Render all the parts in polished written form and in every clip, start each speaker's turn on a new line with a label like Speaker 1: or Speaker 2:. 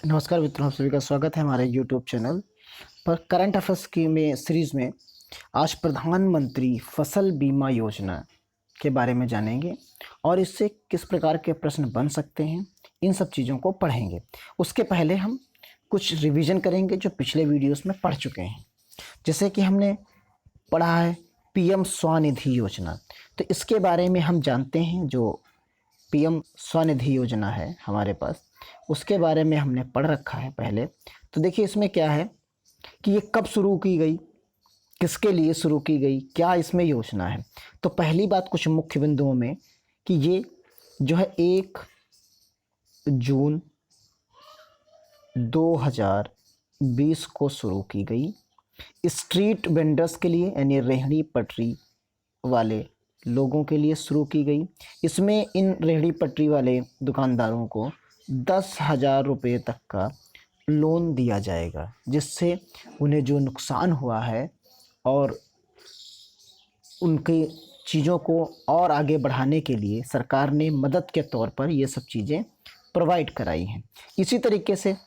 Speaker 1: नमस्कार मित्रों, आप सभी का स्वागत है हमारे यूट्यूब चैनल पर। करंट अफेयर्स की सीरीज़ में आज प्रधानमंत्री फसल बीमा योजना के बारे में जानेंगे और इससे किस प्रकार के प्रश्न बन सकते हैं, इन सब चीज़ों को पढ़ेंगे। उसके पहले हम कुछ रिवीजन करेंगे जो पिछले वीडियोस में पढ़ चुके हैं। जैसे कि हमने पढ़ा है पीएम स्वनिधि योजना, तो इसके बारे में हम जानते हैं। जो पीएम स्वनिधि योजना है हमारे पास, उसके बारे में हमने पढ़ रखा है पहले। तो देखिए इसमें क्या है कि ये कब शुरू की गई, किसके लिए शुरू की गई, क्या इसमें योजना है। तो पहली बात कुछ मुख्य बिंदुओं में कि ये जो है 1 जून 2020 को शुरू की गई। स्ट्रीट वेंडर्स के लिए यानी रेहड़ी पटरी वाले लोगों के लिए शुरू की गई। इसमें इन रेहड़ी पटरी वाले दुकानदारों को 10,000 रुपये तक का लोन दिया जाएगा, जिससे उन्हें जो नुकसान हुआ है और उनकी चीज़ों को और आगे बढ़ाने के लिए सरकार ने मदद के तौर पर ये सब चीज़ें प्रोवाइड कराई हैं। इसी तरीके से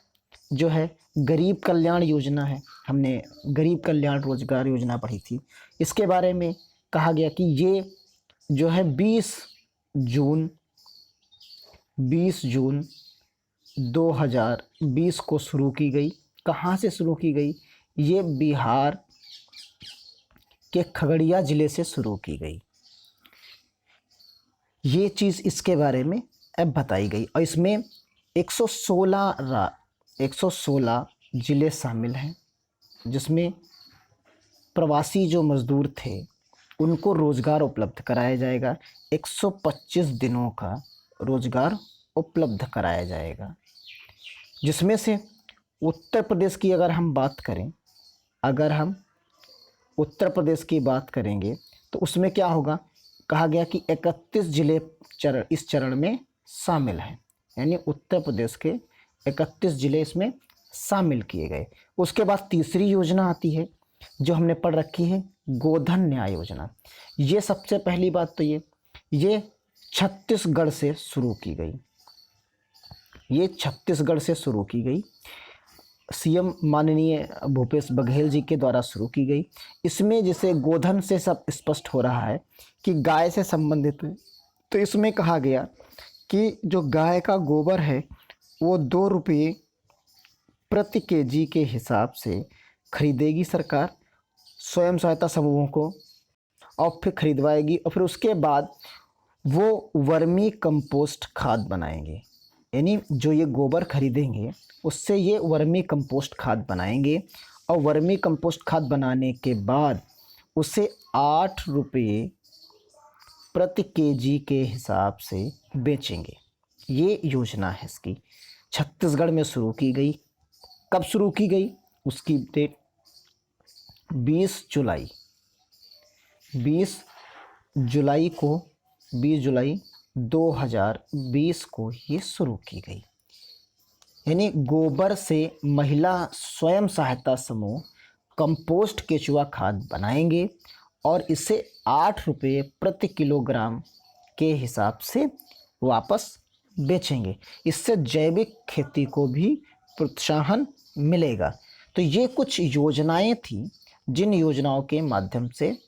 Speaker 1: जो है गरीब कल्याण योजना है, हमने गरीब कल्याण रोजगार योजना पढ़ी थी। इसके बारे में कहा गया कि ये जो है 20 जून 2020 को शुरू की गई। कहाँ से शुरू की गई? ये बिहार के खगड़िया ज़िले से शुरू की गई। ये चीज़ इसके बारे में अब बताई गई और इसमें 116 ज़िले शामिल हैं, जिसमें प्रवासी जो मज़दूर थे उनको रोज़गार उपलब्ध कराया जाएगा। 125 दिनों का रोज़गार उपलब्ध कराया जाएगा, जिसमें से उत्तर प्रदेश की अगर हम बात करें, अगर हम उत्तर प्रदेश की बात करेंगे तो उसमें क्या होगा? कहा गया कि 31 ज़िले इस चरण में शामिल हैं, यानी उत्तर प्रदेश के 31 ज़िले इसमें शामिल किए गए। उसके बाद तीसरी योजना आती है जो हमने पढ़ रखी है, गोधन न्याय योजना। ये सबसे पहली बात तो ये छत्तीसगढ़ से शुरू की गई। ये छत्तीसगढ़ से शुरू की गई, सीएम माननीय भूपेश बघेल जी के द्वारा शुरू की गई। इसमें जैसे गोधन से सब स्पष्ट हो रहा है कि गाय से संबंधित है, तो इसमें कहा गया कि जो गाय का गोबर है वो 2 रुपये प्रति केजी के हिसाब से खरीदेगी सरकार स्वयं सहायता समूहों को, और फिर खरीदवाएगी और फिर उसके बाद वो वर्मी कंपोस्ट खाद बनाएंगे। यानी जो ये गोबर खरीदेंगे उससे ये वर्मी कंपोस्ट खाद बनाएंगे और वर्मी कंपोस्ट खाद बनाने के बाद उसे 8 रुपये प्रति केजी के हिसाब से बेचेंगे। ये योजना है इसकी, छत्तीसगढ़ में शुरू की गई। कब शुरू की गई? उसकी डेट 20 जुलाई 2020 को ये शुरू की गई। यानी गोबर से महिला स्वयं सहायता समूह कंपोस्ट केचुआ खाद बनाएंगे और इसे 8 रुपये प्रति किलोग्राम के हिसाब से वापस बेचेंगे। इससे जैविक खेती को भी प्रोत्साहन मिलेगा। तो ये कुछ योजनाएं थी जिन योजनाओं के माध्यम से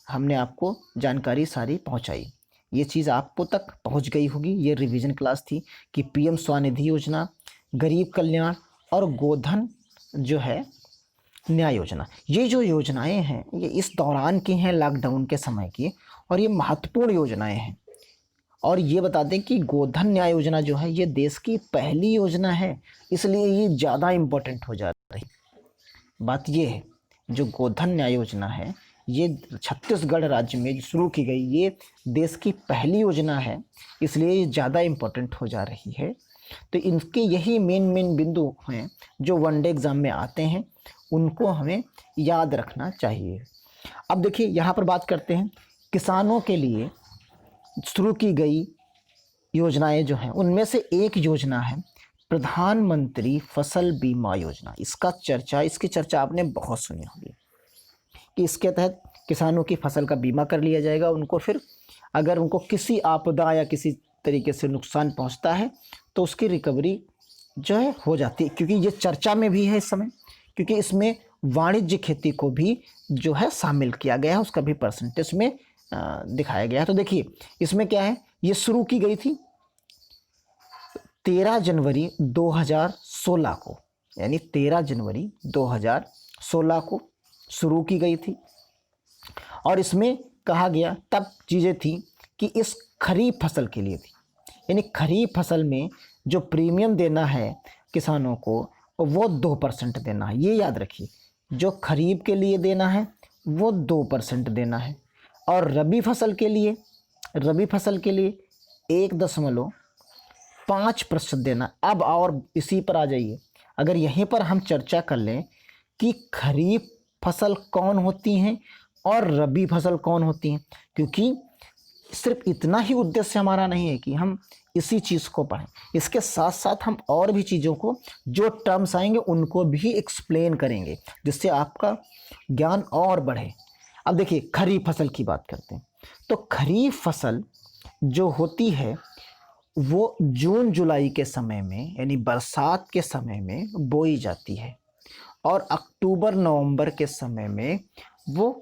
Speaker 1: हमने आपको जानकारी सारी पहुंचाई। ये चीज़ आपको तक पहुंच गई होगी। ये रिवीजन क्लास थी कि पीएम स्वनिधि योजना, गरीब कल्याण और गोधन जो है न्याय योजना। ये जो योजनाएं हैं ये इस दौरान की हैं, लॉकडाउन के समय की, और ये महत्वपूर्ण योजनाएं हैं। और ये बता दें कि गोधन न्याय योजना जो है ये देश की पहली योजना है, इसलिए ये ज़्यादा इम्पोर्टेंट हो जा रही। बात ये है, जो गोधन न्याय योजना है ये छत्तीसगढ़ राज्य में शुरू की गई, ये देश की पहली योजना है, इसलिए ये ज़्यादा इम्पोर्टेंट हो जा रही है। तो इनके यही मेन बिंदु हैं जो वनडे एग्ज़ाम में आते हैं, उनको हमें याद रखना चाहिए। अब देखिए यहाँ पर बात करते हैं किसानों के लिए शुरू की गई योजनाएं जो हैं, उनमें से एक योजना है प्रधानमंत्री फसल बीमा योजना। इसकी चर्चा आपने बहुत सुनी होगी कि इसके तहत किसानों की फसल का बीमा कर लिया जाएगा। उनको फिर अगर उनको किसी आपदा या किसी तरीके से नुकसान पहुंचता है तो उसकी रिकवरी जो है हो जाती है, क्योंकि ये चर्चा में भी है इस समय, क्योंकि इसमें वाणिज्य खेती को भी जो है शामिल किया गया है, उसका भी परसेंटेज में दिखाया गया है। तो देखिए इसमें क्या है, ये शुरू की गई थी 13 जनवरी 2016 को, यानी 13 जनवरी 2016 को शुरू की गई थी। और इसमें कहा गया तब चीज़ें थी कि इस खरीफ फसल के लिए थी, यानी खरीफ फसल में जो प्रीमियम देना है किसानों को वो 2% देना है। ये याद रखिए, जो खरीफ के लिए देना है वो 2% देना है, और रबी फसल के लिए 1.5% देना। अब और इसी पर आ जाइए, अगर यहीं पर हम चर्चा कर लें कि खरीफ फसल कौन होती हैं और रबी फसल कौन होती हैं, क्योंकि सिर्फ इतना ही उद्देश्य हमारा नहीं है कि हम इसी चीज़ को पढ़ें, इसके साथ साथ हम और भी चीज़ों को, जो टर्म्स आएंगे उनको भी एक्सप्लेन करेंगे, जिससे आपका ज्ञान और बढ़े। अब देखिए खरीफ फसल की बात करते हैं, तो खरीफ फसल जो होती है वो जून जुलाई के समय में, यानी बरसात के समय में बोई जाती है, और अक्टूबर नवंबर के समय में वो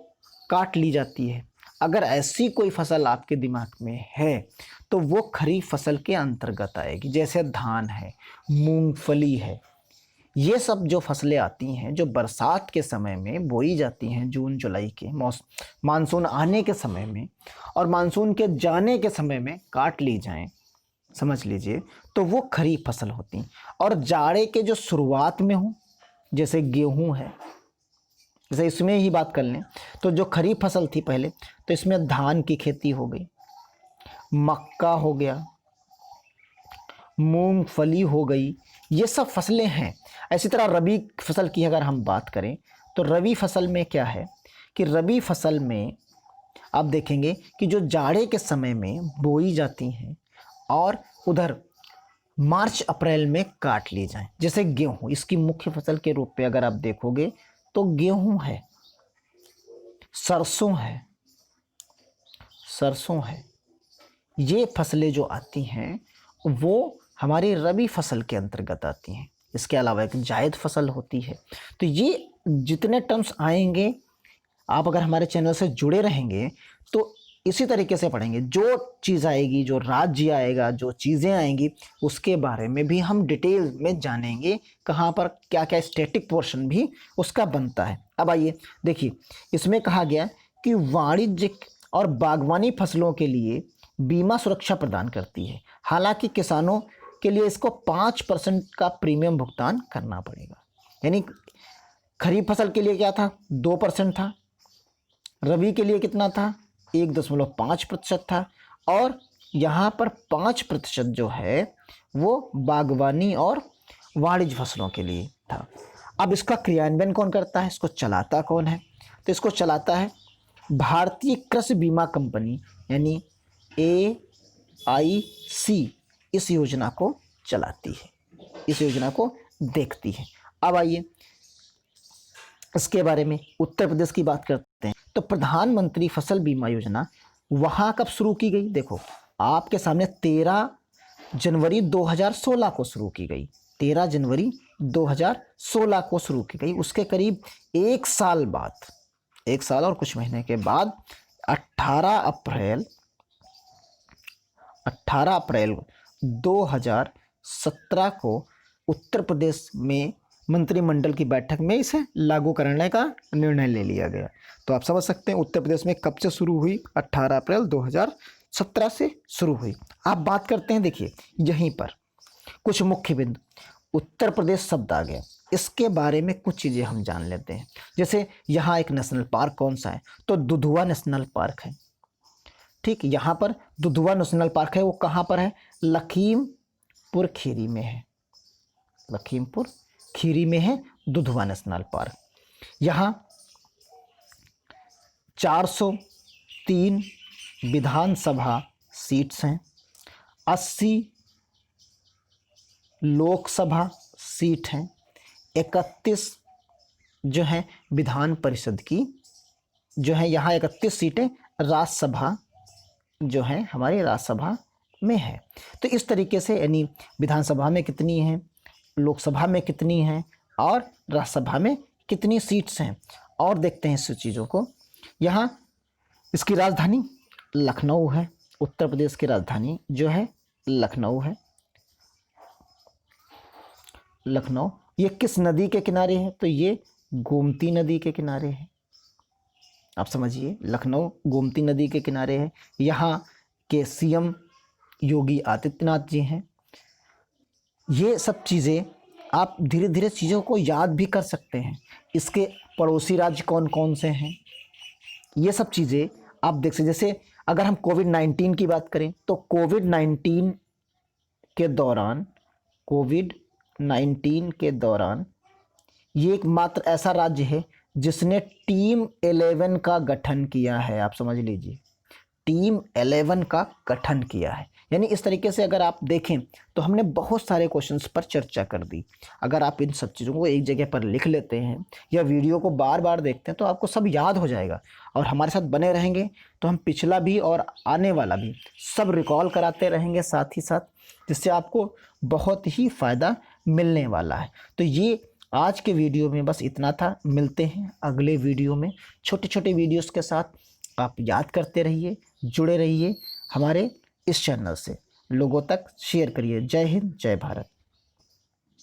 Speaker 1: काट ली जाती है। अगर ऐसी कोई फसल आपके दिमाग में है तो वो खरीफ फसल के अंतर्गत आएगी, जैसे धान है, मूंगफली है। ये सब जो फसलें आती हैं जो बरसात के समय में बोई जाती हैं, जून जुलाई के मानसून आने के समय में और मानसून के जाने के समय में काट ली जाएं, समझ लीजिए, तो वो खरीफ फसल होती हैं। और जाड़े के जो शुरुआत में हो, जैसे गेहूं है, जैसे इसमें ही बात कर लें तो जो खरीफ फसल थी पहले, तो इसमें धान की खेती हो गई, मक्का हो गया, मूंगफली हो गई, ये सब फसलें हैं। इसी तरह रबी फसल की अगर हम बात करें तो रबी फसल में क्या है कि रबी फसल में आप देखेंगे कि जो जाड़े के समय में बोई जाती हैं और उधर मार्च अप्रैल में काट ली जाएं। जैसे गेहूं, इसकी मुख्य फसल के रूप में अगर आप देखोगे तो गेहूं है, सरसों है, ये फसलें जो आती हैं वो हमारी रबी फसल के अंतर्गत आती हैं। इसके अलावा एक जायद फसल होती है। तो ये जितने टर्म्स आएंगे, आप अगर हमारे चैनल से जुड़े रहेंगे तो इसी तरीके से पढ़ेंगे। जो चीज़ आएगी, जो राज्य आएगा, जो चीज़ें आएंगी, उसके बारे में भी हम डिटेल में जानेंगे, कहाँ पर क्या क्या स्टैटिक पोर्शन भी उसका बनता है। अब आइए देखिए, इसमें कहा गया कि वाणिज्यिक और बागवानी फसलों के लिए बीमा सुरक्षा प्रदान करती है। हालांकि किसानों के लिए इसको 5% का प्रीमियम भुगतान करना पड़ेगा। यानी खरीफ फसल के लिए क्या था, 2% था, रबी के लिए कितना था, 1.5% था, और यहाँ पर 5% जो है वो बागवानी और वाणिज्य फसलों के लिए था। अब इसका क्रियान्वयन कौन करता है, इसको चलाता कौन है, तो इसको चलाता है भारतीय कृषि बीमा कंपनी, यानी AIC इस योजना को चलाती है, इस योजना को देखती है। अब आइए इसके बारे में उत्तर प्रदेश की बात करते हैं। तो प्रधानमंत्री फसल बीमा योजना वहाँ कब शुरू की गई, देखो आपके सामने 13 जनवरी 2016 को शुरू की गई, 13 जनवरी 2016 को शुरू की गई। उसके करीब 1 साल बाद, 1 साल और कुछ महीने के बाद 18 अप्रैल 2017 को उत्तर प्रदेश में मंत्रिमंडल की बैठक में इसे लागू करने का निर्णय ले लिया गया। तो आप समझ सकते हैं उत्तर प्रदेश में कब से शुरू हुई, 18 अप्रैल 2017 से शुरू हुई। आप बात करते हैं, देखिए यहीं पर कुछ मुख्य बिंदु, उत्तर प्रदेश शब्द आ गया, इसके बारे में कुछ चीज़ें हम जान लेते हैं। जैसे यहाँ एक नेशनल पार्क कौन सा है, तो दुधवा नेशनल पार्क है। ठीक, यहाँ पर दुधवा नेशनल पार्क है, वो कहाँ पर है, लखीमपुर खीरी में है, लखीमपुर खीरी में है दुधवा नेशनल पार्क। यहाँ 403 विधानसभा सीट्स हैं, 80 लोकसभा सीट हैं, 31 जो है विधान परिषद की जो है, यहाँ 31 सीटें राज्यसभा जो है हमारी राज्यसभा में है। तो इस तरीके से यानी विधानसभा में कितनी हैं, लोकसभा में कितनी हैं और राज्यसभा में कितनी सीट्स हैं, और देखते हैं इस चीज़ों को। यहाँ इसकी राजधानी लखनऊ है, उत्तर प्रदेश की राजधानी जो है लखनऊ है। लखनऊ ये किस नदी के किनारे है? तो ये गोमती नदी के किनारे है। आप समझिए, लखनऊ गोमती नदी के किनारे है। यहाँ के सीएम योगी आदित्यनाथ जी हैं। ये सब चीज़ें आप धीरे धीरे चीज़ों को याद भी कर सकते हैं। इसके पड़ोसी राज्य कौन कौन से हैं, ये सब चीज़ें आप देख सकते। जैसे अगर हम कोविड-19 की बात करें तो कोविड-19 के दौरान ये एकमात्र ऐसा राज्य है जिसने टीम 11 का गठन किया है। आप समझ लीजिए, टीम 11 का गठन किया है। यानी इस तरीके से अगर आप देखें तो हमने बहुत सारे क्वेश्चंस पर चर्चा कर दी। अगर आप इन सब चीज़ों को एक जगह पर लिख लेते हैं या वीडियो को बार बार देखते हैं तो आपको सब याद हो जाएगा, और हमारे साथ बने रहेंगे तो हम पिछला भी और आने वाला भी सब रिकॉल कराते रहेंगे साथ ही साथ, जिससे आपको बहुत ही फ़ायदा मिलने वाला है। तो ये आज के वीडियो में बस इतना था। मिलते हैं अगले वीडियो में छोटे छोटे वीडियोस के साथ। आप याद करते रहिए, जुड़े रहिए हमारे इस चैनल से, लोगों तक शेयर करिए। जय हिंद, जय भारत।